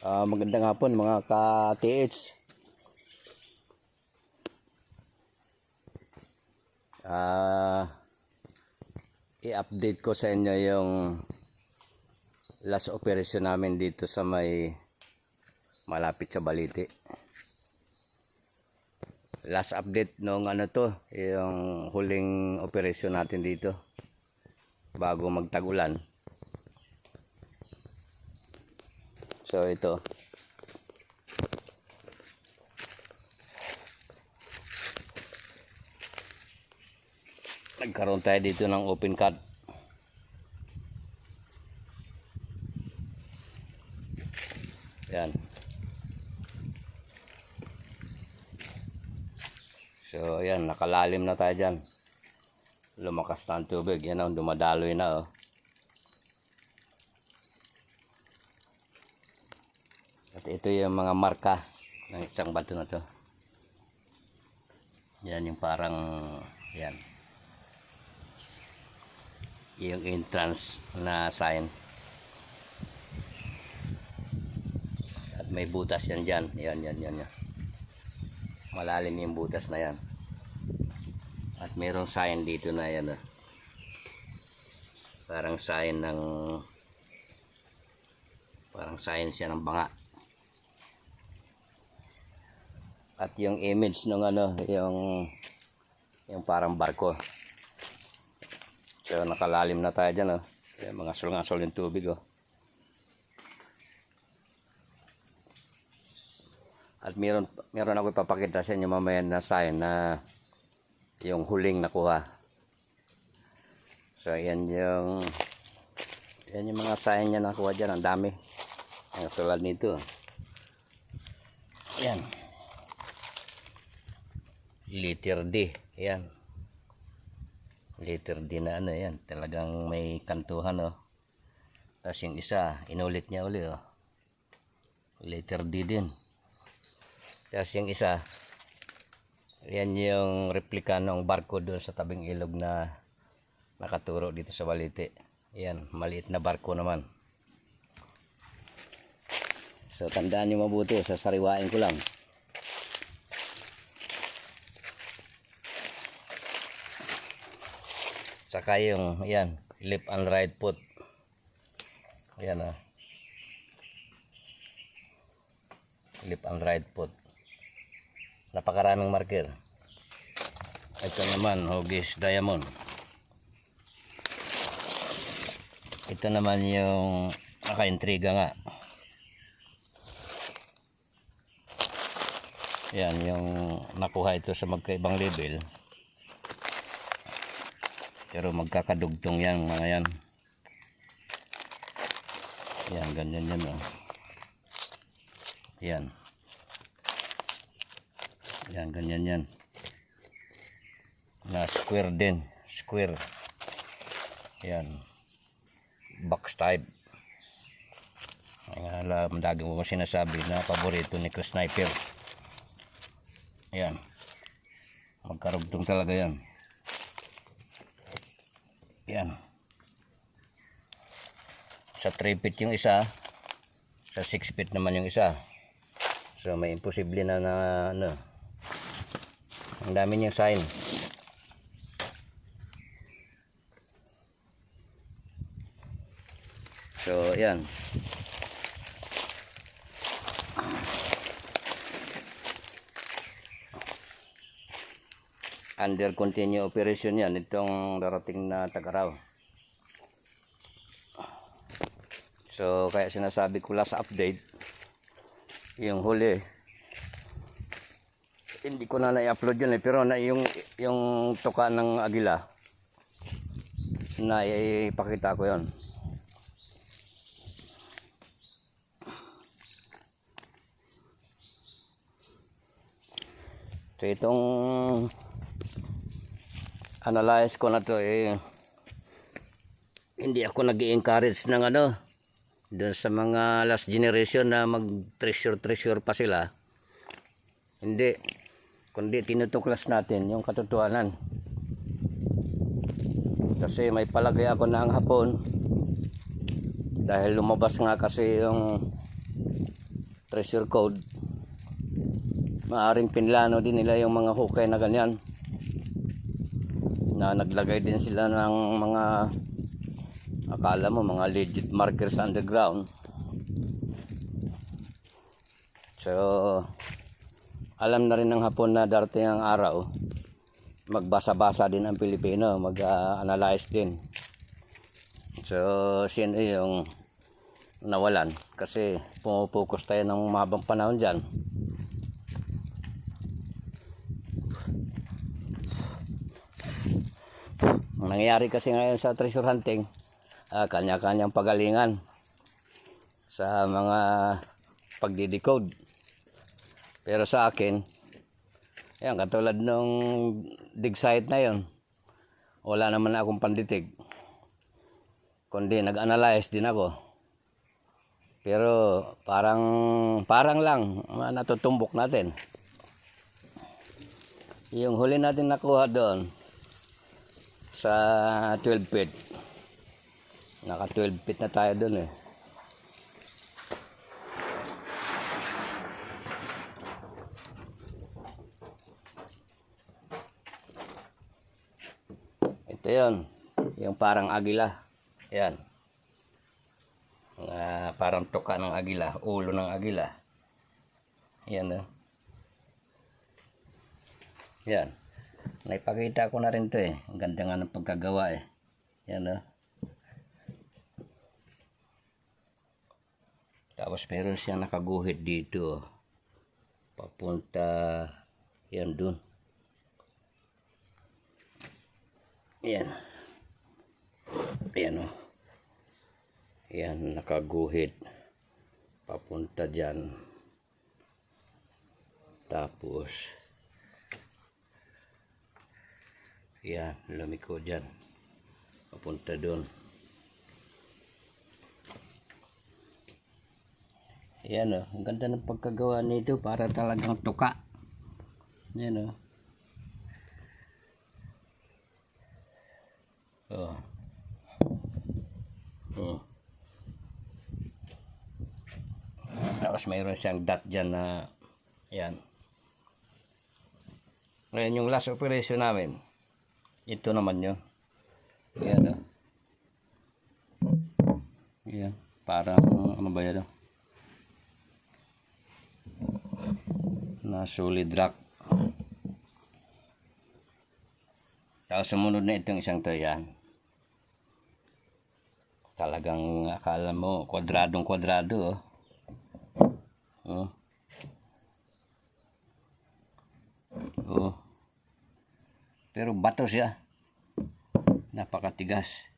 Magandang hapon mga ka-TH. I-update ko sa inyo yung last operation namin dito sa may malapit sa Balite. Last update nung yung huling operation natin dito bago magtag-ulan. So ito, nagkaroon tayo dito ng open cut. Yan. So yan, nakalalim na tayo dyan. Lumakas na ang tubig. Yan ang dumadaloy na oh. At ito yung mga marka ng isang bato na to. Yan yung parang yan. Yung entrance na sign. At may butas yan dyan. Yan. Malalim yung butas na yan. At mayroong sign dito na yan. Parang sign siya ng banga. At yung image ng yung parang barko. So nakalalim na tayo dyan oh. Yung mga sulngasol yung tubig oh. At meron ako ipapakita sa inyo mamaya na sign na yung huling nakuha. So yan yung mga sign niya nakuha dyan. Ang dami. Ang tulad nito. Yan. Letter D. Yan. Letter D na yan. Talagang may kantuhan oh. Tapos yung isa, inulit niya uli oh. Letter D din. Tapos yung isa, yan yung replika ng barko doon sa tabing ilog na nakaturo dito sa Balite. Yan, maliit na barko naman. So tandaan nyo mabuti, sasariwain ko lang. Saka yung, yan, left and right foot. Yan ah. Left and right foot. Napakaraming marker. Ito naman, Huggies Diamond. Ito naman yung naka-intriga nga. Yan, yung nakuha ito sa magkaibang level. Pero magkakadugtong yan mga yan. Yan, ganyan yan oh. Yan. Yan, ganyan yan. Na square din. Square. Yan. Box type. Ang lagi mo sinasabi na paborito ni Chris Sniper. Yan. Magkarugtong talaga yan. Yan. Sa 3 feet yung isa, sa 6 feet naman yung isa. So may imposible na ang dami niyang sign. So yan. Under continue operation yan itong darating na tag-araw. So kaya sinasabi ko last update yung huli hindi ko na i-upload yun pero yung tuka ng agila na ipakita ko yon. So itong analyze ko na to hindi ako nag-i-encourage ng doon sa mga last generation na mag-treasure pa sila. Hindi, kundi tinutuklas natin yung katotohanan. Kasi may palagay ako na ang hapon dahil lumabas nga kasi yung treasure code. Maaring pinlano din nila yung mga hukay na ganyan, na naglagay din sila ng mga, akala mo mga legit markers underground. So alam na rin ng Hapon na darating ang araw, magbasa-basa din ang Pilipino, mag-analyze din. So sino yung nawalan, kasi pumupokus tayo ng mabang panahon dyan. Ang nangyayari kasi ngayon sa treasure hunting, kanya-kanyang pagalingan sa mga pagdidecode. Pero sa akin, yan, katulad nung dig site na yon, wala naman akong panditig, kundi nag-analyze din ako. Pero parang lang natutumbok natin. Yung huli natin nakuha doon sa 12 feet, naka 12 feet na tayo doon eh. Ito yon, yung parang agila. Yan, parang tuka ng agila, ulo ng agila. Yan oh. Yan, naipakita ko na rin to eh. Ang ganda nga ng pagkagawa eh. Yan oh. Tapos meron siyang nakaguhit dito, papunta yan dun. Yan. Yan oh. Yan, nakaguhit papunta dyan. Tapos yan, lumiko dyan papunta dun. Yan oh, ang ganda ng pagkagawa nito, para talagang tuka. Yan oh. Oh. Oh. Tapos mayroon siyang dot dyan na yan. Ngayon yung last operation namin, ito naman yun. Yan o. Yan, parang ano ba yan o, na solid rock. Tapos sumunod na itong isang to, yan. Talagang akala mo kwadradong kwadrado oh. Oh. Oh. Pero bato siya. Napakatigas.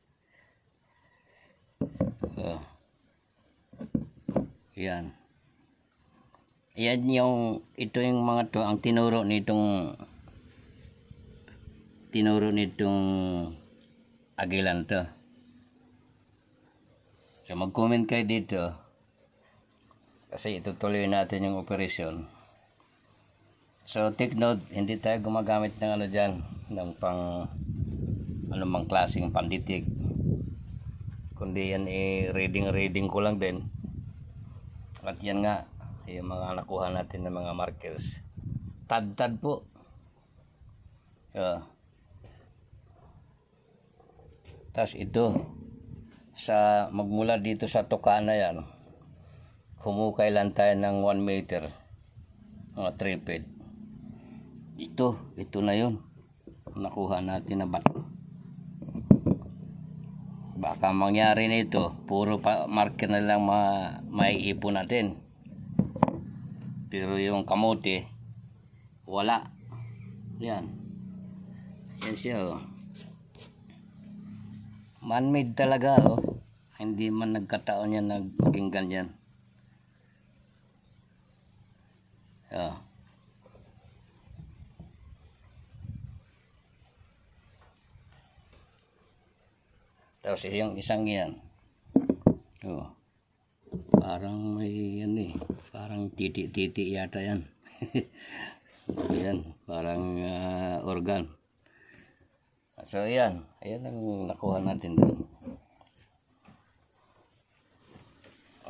Oh. Yan. Yan yung, ito yung mga to, ang tinuro nitong agilan to. So mag-comment kayo dito, kasi itutuloy natin yung operasyon. So take note, hindi tayo gumagamit ng ano dyan, ng pang anumang klaseng panditig, kundi yan reading ko lang din. At yan nga yung mga nakuha natin ng mga markers, tad po. Tapos ito, sa magmula dito sa tuka na yan, humukay lang tayo ng 1 meter, mga 3 feet. Ito na yun, nakuha natin na bato. Baka mangyari nito, puro marker na lang maiipon natin, pero yung kamote wala. Yan siya oh. Man-made talaga oh. Hindi man nagkataon yan naging ganyan. Oh. Tapos yung isang yan. Oh. Parang may yan eh. Parang titi yata yan. Yan, parang organ. So yan, ayan ang nakuha natin doon.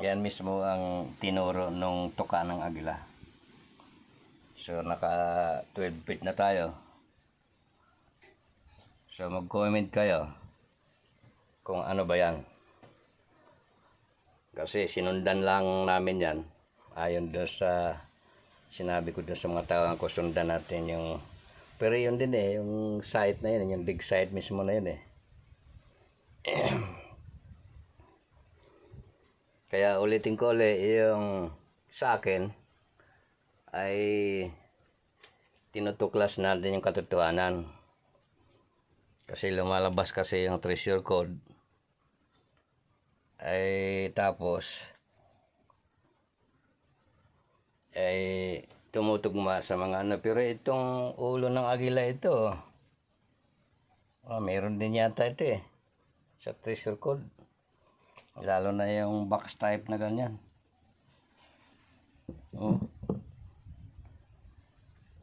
Yan mismo ang tinuro nung tuka ng agila. So naka 12 feet na tayo. So mag-comment kayo kung ano ba yan. Kasi sinundan lang namin yan. Ayon doon sa sinabi ko doon sa mga tao ko, sundan natin yung, pero yun din yung site na yun, yung dig site mismo na yun Kaya ulitin ko ulit, yung sa akin ay tinutuklas natin yung katotohanan. Kasi lumalabas kasi yung treasure code. Ay tapos ay tumutugma sa mga ano. Pero itong ulo ng agila ito, meron din yata ito sa treasure code. Lalo na yung box type na ganyan.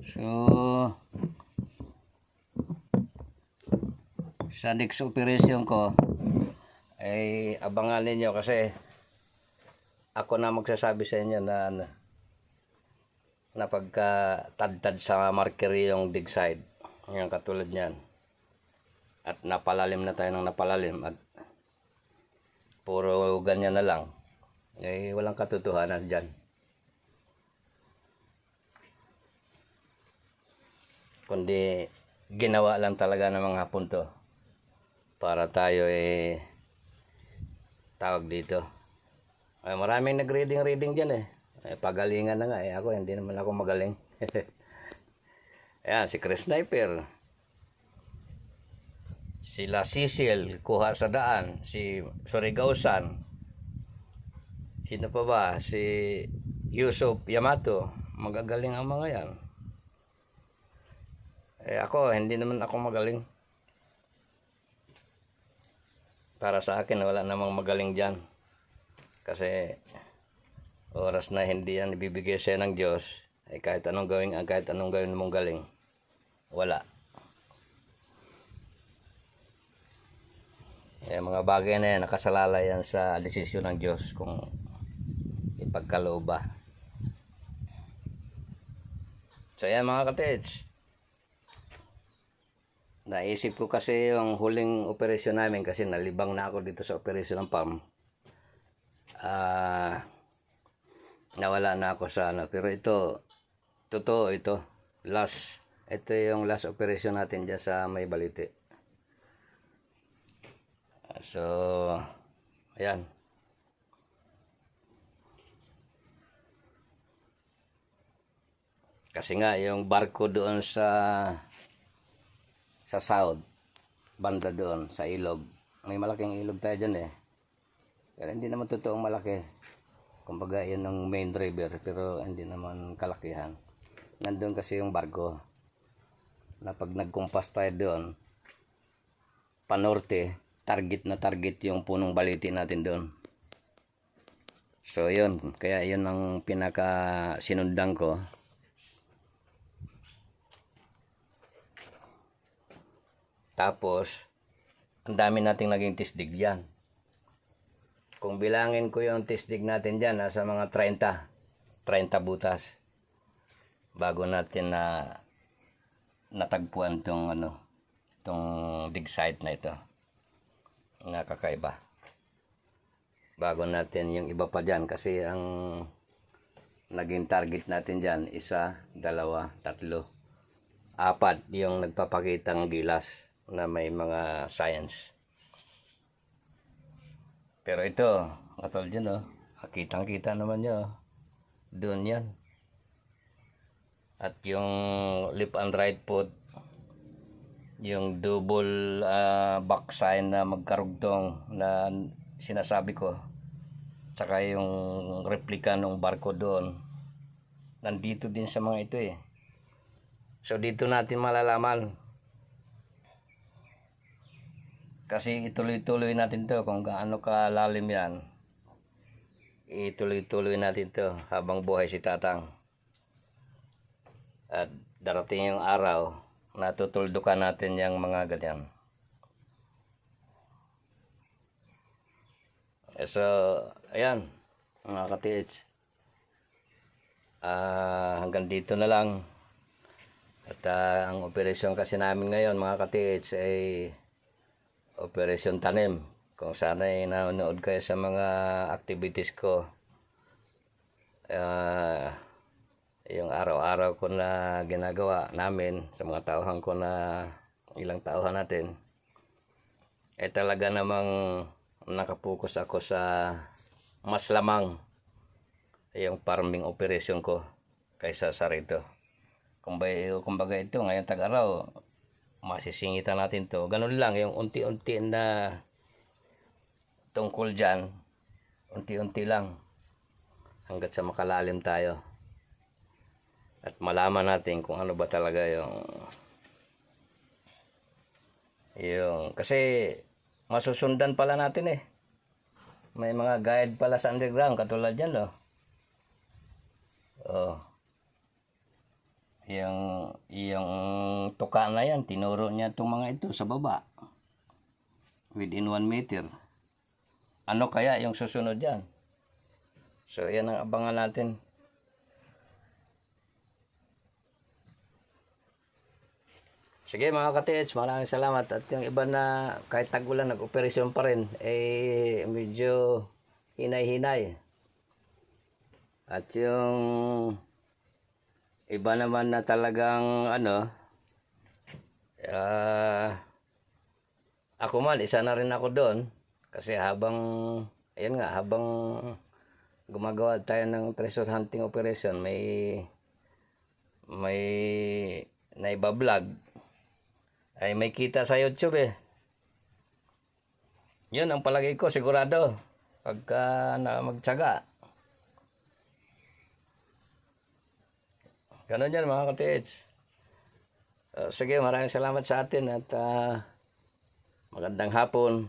So sa next operation ko ay abangan ninyo, kasi ako na magsasabi sa inyo na pagka tad sa marker yung dig side, yung katulad niyan, at napalalim na tayo ng napalalim at puro ganyan na lang, walang katotohanan dyan. Kundi ginawa lang talaga ng mga punto para tayo tawag dito. Maraming nag-reading dyan pagalingan na nga ako hindi naman ako magaling. Ayan, si Chris Sniper, sila Cecil kuha sa daan, si Surigausan, sino pa ba, si Yusuf Yamato, magagaling ang mga yan. Ako hindi naman ako magaling. Para sa akin wala namang magaling dyan, kasi oras na hindi yan ibibigay sa'yo ng Diyos, kahit anong gawin mong galing, wala. Mga bagay na yan, nakasalalay yan sa desisyon ng Diyos kung ipagkaloob ba. So yan mga katits, naisip ko kasi yung huling operasyon namin, kasi nalibang na ako dito sa operasyon ng PAM. Nawala na ako sa pero ito totoo, ito yung last operation natin dyan sa May Balite. So ayan, kasi nga yung barko doon sa south banda doon sa ilog, may malaking ilog tayo dyan pero hindi naman totoong malaki. Kumbaga yun ang main river, pero hindi naman kalakihan. Nandun kasi yung barko na pag nagkumpas tayo doon panorte, target yung punong baliti natin doon. So yun, kaya yun ang pinaka sinundan ko. Tapos ang dami nating naging tisdig yan. Kung bilangin ko yung tisdig natin dyan, nasa mga 30 butas bago natin natagpuan tong dig site na ito. Nakakaiba. Bago natin yung iba pa dyan, kasi ang naging target natin dyan, 1, 2, 3, 4 yung nagpapakitang gilas na may mga science. Pero ito, katulad dyan kitang-kita naman nyo, doon yan. At yung left and right foot, yung double back sign na magkarugtong na sinasabi ko, saka yung replika ng barko doon, nandito din sa mga ito So dito natin malalaman, kasi ituloy-tuloy natin to kung gaano kalalim yan. Ituloy-tuloy natin to habang buhay si Tatang. At darating yung araw na tutuldukan natin yung mga ganyan. So ayan, mga ka-TH. Hanggang dito na lang. At ang operasyon kasi namin ngayon mga ka-TH ay operasyon tanim. Kung sana ay nanonood kayo sa mga activities ko, yung araw-araw ko na ginagawa namin sa mga tauhan ko na ilang tauhan natin, ay talaga namang nakapokus ako sa mas lamang yung farming operation ko kaysa sa rito. Kumbaga ito ngayon tag-araw, masisingitan natin to. Ganun lang, yung unti-unti na tungkol dyan, unti-unti lang hanggat sa makalalim tayo at malaman natin kung ano ba talaga yung kasi masusundan pala natin eh. May mga guide pala sa underground katulad yan, no? Oh. Yung tuka na yan, tinuro niya itong mga ito sa baba. Within 1 meter. Ano kaya yung susunod yan? So, yan ang abangan natin. Sige mga ka-TH, maraming salamat. At yung iba na kahit tag-ulan, nag-operasyon pa rin, eh medyo hinay-hinay. At yung iba naman na talagang ako man, isa na rin ako doon. Kasi habang gumagawa tayo ng treasure hunting operation, may naiba-vlog, ay may kita sa YouTube eh. Yun ang palagay ko, sigurado. Pagka magtyaga. Ganun yan mga ka-TH. Sige, maraming salamat sa atin at magandang hapon.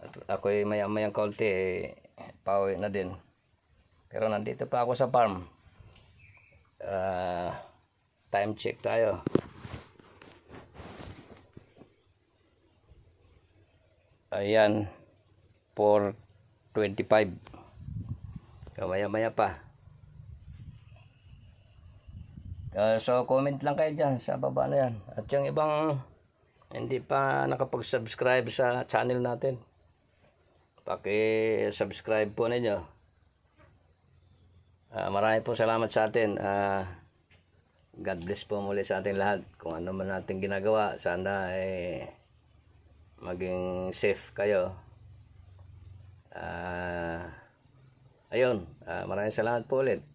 At ako'y maya-mayang kaunti pauwi na din. Pero nandito pa ako sa farm. Time check tayo. Ayan, 4:25. Maya-maya pa. So comment lang kayo dyan sa baba na yan. At yung ibang hindi pa nakapag-subscribe sa channel natin, paki-subscribe po ninyo. Marami po salamat sa atin. God bless po muli sa ating lahat. Kung ano man natin ginagawa, sana maging safe kayo. Ayun, maraming salamat po ulit.